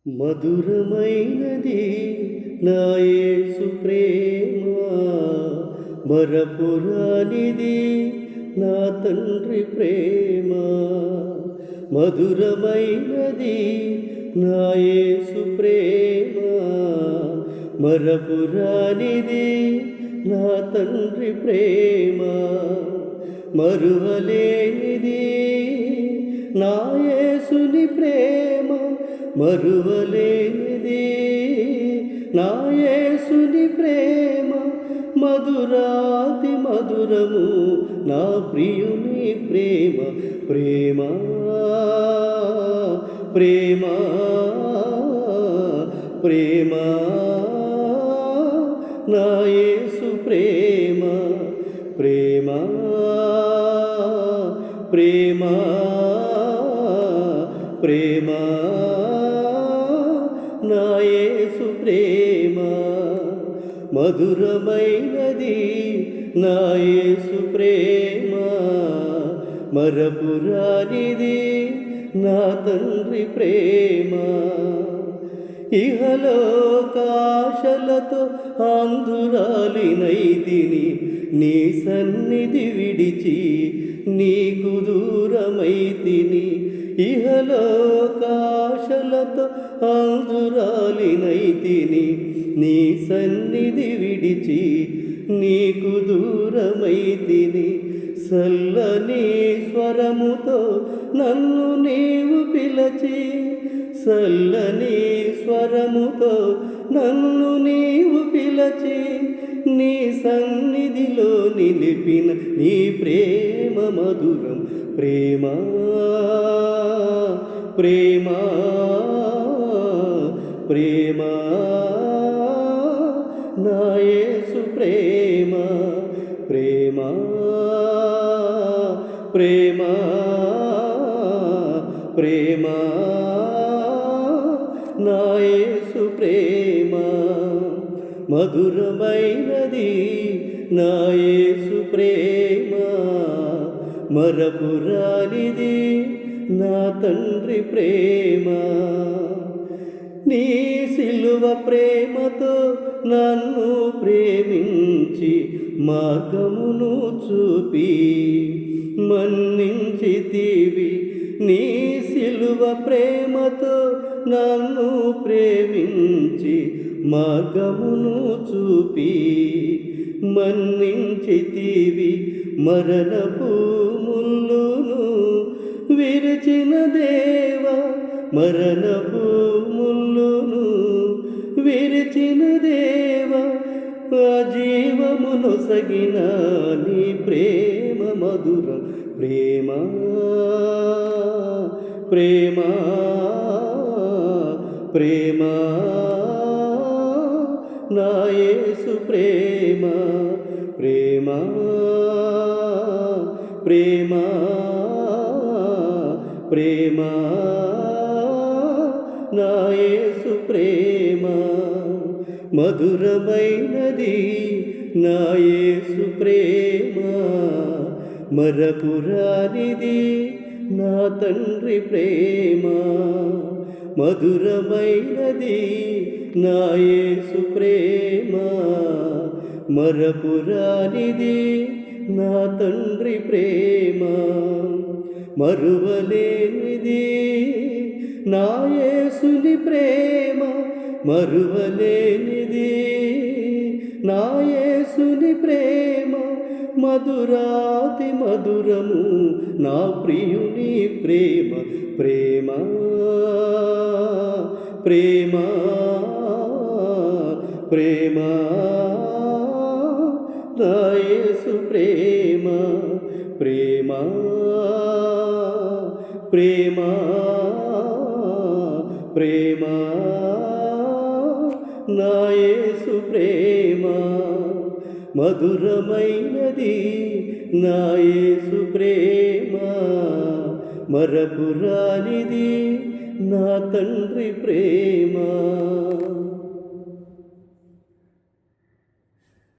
మధురమైనది నా యేసు ప్రేమ, మరపురానిది నా తండ్రి ప్రేమ. మధురమైనది నా యేసు ప్రేమ, మరపురానిది నా తండ్రి ప్రేమ. మరువలేనిది నా యేసుని ప్రేమ, మరువలేనిది నా యేసుని ప్రేమ. మధురాతి మధురము నా ప్రియుని ప్రేమ. ప్రేమ ప్రేమ ప్రేమ నా యేసు ప్రేమ. ప్రేమ ప్రేమ ప్రేమ నా యేసు ప్రేమ. మధురమైనది నా యేసు ప్రేమ, మరపురానిది నా తండ్రి ప్రేమ. ఇహలోకాశలతో ఆంధురాలినైతిని, నీ సన్నిధి విడిచి నీకు దూరమైతిని. ఇహలోకాశలతో ఆంధురాలినైతిని, నీ సన్నిధి విడిచి నీకు దూరమైతిని. సల్లని స్వరముతో నన్ను నీవు పిలచి, సల్లని స్వరముతో నన్ను నీవు పిలచి, నీ సన్నిధిలో నిలిపిన నీ ప్రేమ మధురం. ప్రేమ ప్రేమ ప్రేమ నా యేసు ప్రేమ. ప్రేమ ప్రేమ ప్రేమ నా యేసు ప్రేమ. మధురమైనది నా యేసు ప్రేమ, మరపురానిది నా తండ్రి ప్రేమ. నీ సిలువ ప్రేమతో నన్ను ప్రేమించి మార్గమును చూపి మన్నించితివి. నీ సిలువ ప్రేమతో నన్ను ప్రేమించి మార్గమును చూపి మన్నించితివి. మరణపు ముల్లును విరిచిన దేవా, మరణపు ముల్లును విరిచిన దేవా, జీవమును సగిన నీ ప్రేమ మధురం. ప్రేమ ప్రేమ ప్రేమ నా యేసు ప్రేమ. ప్రేమ ప్రేమ ప్రేమ నా యేసు ప్రేమ. మధురమైనది నా యేసు ప్రేమ, మరపురానిది నా తండ్రి ప్రేమ. మధురమైనది నా యేసు ప్రేమ, మరపురానిది నా తండ్రి ప్రేమ. మరువలేనిది నా యేసుని ప్రేమ, మరువలేనిది నా యేసుని ప్రేమ. మధురాతి మధురము నా ప్రియుని ప్రేమ. ప్రేమ ప్రేమ ప్రేమ నా యేసు ప్రేమ. ప్రేమ ప్రేమ ప్రేమ నా యేసు ప్రేమ. మధురమైనది నా యేసు ప్రేమ, మరపురానిది నా తండ్రి ప్రేమ.